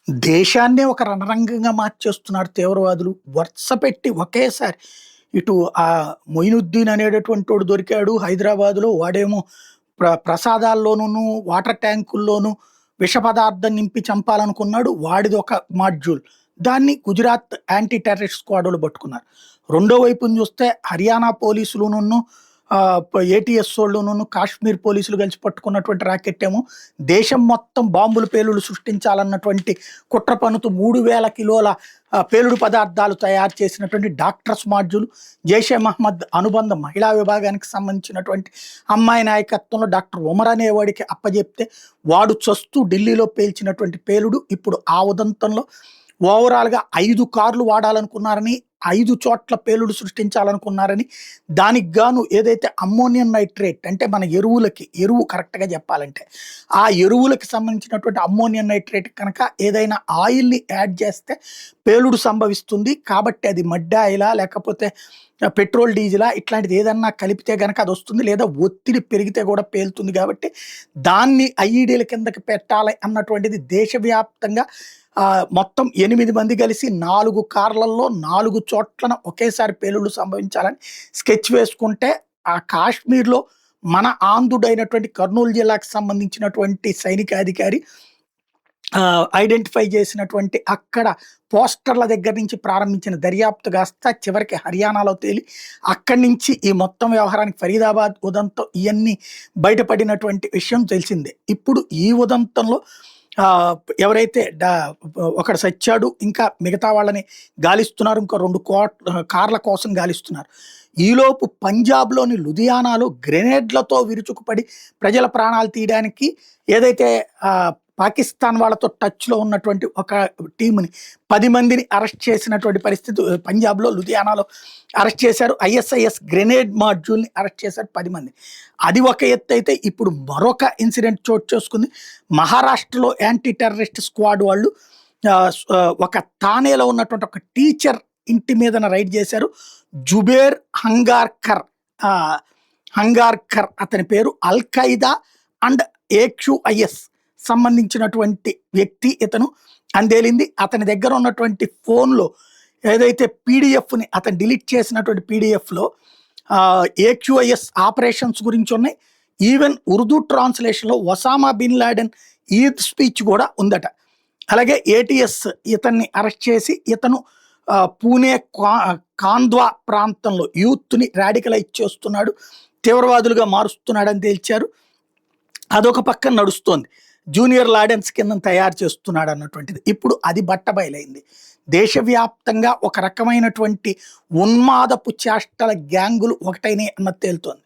దేశాన్నే ఒక రణరంగంగా మార్చేస్తున్నారు తీవ్రవాదులు. వరుసపెట్టి ఒకేసారి ఇటు మొయినుద్దీన్ అనేటటువంటోడు దొరికాడు హైదరాబాద్‌లో. వాడేమో ప్రసాదాల్లోనూను, వాటర్ ట్యాంకుల్లోనూ విష పదార్థం నింపి చంపాలనుకున్నాడు. వాడిదొక మాడ్యూల్. దాన్ని గుజరాత్ యాంటీ టెర్రరిస్ట్ స్క్వాడోళ్ళు పట్టుకున్నారు. రెండో వైపున చూస్తే హర్యానా పోలీసులునును ఏటీఎస్‌ఓళ్ళును, కాశ్మీర్ పోలీసులు కలిసి పట్టుకున్నటువంటి రాకెట్ ఏమో దేశం మొత్తం బాంబులు, పేలుళ్లు సృష్టించాలన్నటువంటి కుట్ర పన్నుతూ 3000 కిలోల పేలుడు పదార్థాలు తయారు చేసినటువంటి డాక్టర్స్ మాడ్యూల్, జైషే మహమ్మద్ అనుబంధ మహిళా విభాగానికి సంబంధించినటువంటి అమ్మాయి నాయకత్వంలో డాక్టర్ ఉమర్ అనేవాడికి అప్పజెప్తే వాడు చస్తూ ఢిల్లీలో పేల్చినటువంటి పేలుడు ఇప్పుడు ఆ ఉదంతంలో ఓవరాల్‌గా 5 కార్లు వాడాలనుకున్నారని, 5 చోట్ల పేలుడు సృష్టించాలనుకున్నారని, దానికి గాను ఏదైతే అమ్మోనియం నైట్రేట్ అంటే మన ఎరువు కరెక్ట్‌గా చెప్పాలంటే, ఆ ఎరువులకి సంబంధించినటువంటి అమ్మోనియం నైట్రేట్ కనుక ఏదైనా ఆయిల్‌ని యాడ్ చేస్తే పేలుడు సంభవిస్తుంది. కాబట్టి అది మడ్డి ఆయిలా లేకపోతే పెట్రోల్, డీజిలా ఇట్లాంటిది ఏదన్నా కలిపితే గనక అదొస్తుంది. లేదా ఒత్తిడి పెరిగితే కూడా పేలుతుంది కాబట్టి దాన్ని ఐఈడీల కిందకి పెట్టాలి అన్నటువంటిది దేశవ్యాప్తంగా మొత్తం 8 మంది కలిసి 4 కార్లలో 4 చోట్లన ఒకేసారి పేలుళ్లు సంభవించాలని స్కెచ్ వేసుకుంటే, ఆ కాశ్మీర్‌లో మన ఆంధ్రుడైనటువంటి కర్నూలు జిల్లాకు సంబంధించినటువంటి సైనికాధికారి ఐడెంటిఫై చేసినటువంటి అక్కడ పోస్టర్ల దగ్గర నుంచి ప్రారంభించిన దర్యాప్తు కాస్త చివరికి హర్యానాలో తేలి అక్కడి నుంచి ఈ మొత్తం వ్యవహారానికి ఫరీదాబాద్ ఉదంతం ఇవన్నీ బయటపడినటువంటి విషయం తెలిసిందే. ఇప్పుడు ఈ ఉదంతంలో ఎవరైతే ఒకడు సచ్చాడు, ఇంకా మిగతా వాళ్ళని గాలిస్తున్నారు. ఇంకో 2 కార్ల కోసం గాలిస్తున్నారు. ఈలోపు పంజాబ్‌లోని లుధియానాలో గ్రెనేడ్లతో విరుచుకుపడి ప్రజల ప్రాణాలు తీయడానికి ఏదైతే పాకిస్తాన్ వాళ్ళతో టచ్‌లో ఉన్నటువంటి ఒక టీమ్‌ని 10 మందిని అరెస్ట్ చేసినటువంటి పరిస్థితి పంజాబ్‌లో లుధియానాలో అరెస్ట్ చేశారు. ఐఎస్ఐఎస్ గ్రెనేడ్ మాడ్యూల్‌ని అరెస్ట్ చేశారు 10 మంది. అది ఒక ఎత్తు అయితే ఇప్పుడు మరొక ఇన్సిడెంట్ చోటు చేసుకుంది. మహారాష్ట్రలో యాంటీ టెర్రరిస్ట్ స్క్వాడ్ వాళ్ళు ఒక థానేలో ఉన్నటువంటి ఒక టీచర్ ఇంటి మీదన రైడ్ చేశారు. జుబేర్ హంగార్కర్ అతని పేరు. అల్ ఖైదా అండ్ ఏక్యూఐఎస్ సంబంధించినటువంటి వ్యక్తి ఇతను అని తేలింది. అతని దగ్గర ఉన్నటువంటి ఫోన్‌లో ఏదైతే పీడీఎఫ్‌ని అతను డిలీట్ చేసినటువంటి పీడీఎఫ్‌లో ఏక్యూఐఎస్ ఆపరేషన్స్ గురించి ఉన్నాయి. ఈవెన్ ఉర్దూ ట్రాన్స్లేషన్‌లో Osama bin Laden Eid speech కూడా ఉందట. అలాగే ఏటీఎస్ ఇతన్ని అరెస్ట్ చేసి ఇతను పూణే కాంద్వా ప్రాంతంలో యూత్‌ని రాడికలైజ్ చేస్తున్నాడు, తీవ్రవాదులుగా మారుస్తున్నాడని తేల్చారు. అదొక పక్కన నడుస్తోంది. జూనియర్ లాడెన్స్ కింద తయారు చేస్తున్నాడు అన్నటువంటిది. ఇప్పుడు అది బట్టబయలైంది. దేశవ్యాప్తంగా ఒక రకమైనటువంటి ఉన్మాదపు చేష్టల గ్యాంగులు ఒకటైనాయి అన్నది తేలుతోంది.